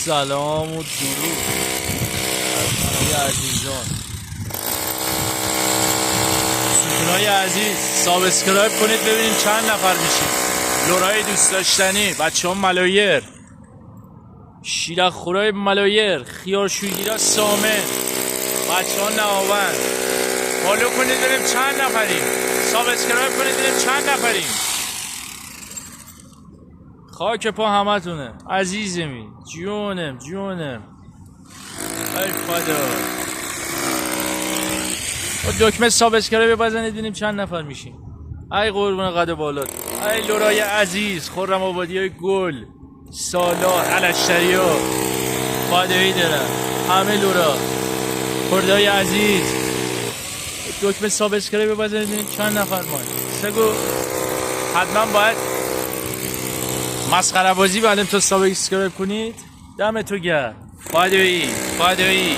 سلام و درود از عزیزان. ستونای عزیز سابسکرایب کنید ببینیم چند نفر میشیم. لورای دوست داشتنی، بچه ها ملایر، شیرک خورای ملایر، خیارشویگیرا سامن، بچه ها نهاوند. فالو کنید ببینیم چند نفریم. سابسکرایب کنید ببینیم چند نفریم. خاک پا همه تونه عزیزمی، جونم ای خدا. با دکمه سابسکرایب بزنید ببینیم چند نفر میشیم. ای قربون قد بالات، ای لورای عزیز، خرم آبادی های گل، سالار، علشتری ها، خدایی دارم همه لورا خردای عزیز. دکمه سابسکرایب بزنید ببینیم چند نفر ما. سگو حتما باید مسخره بازی بعدم تو سابسکرایب کنید. دم تو گرم. فدایی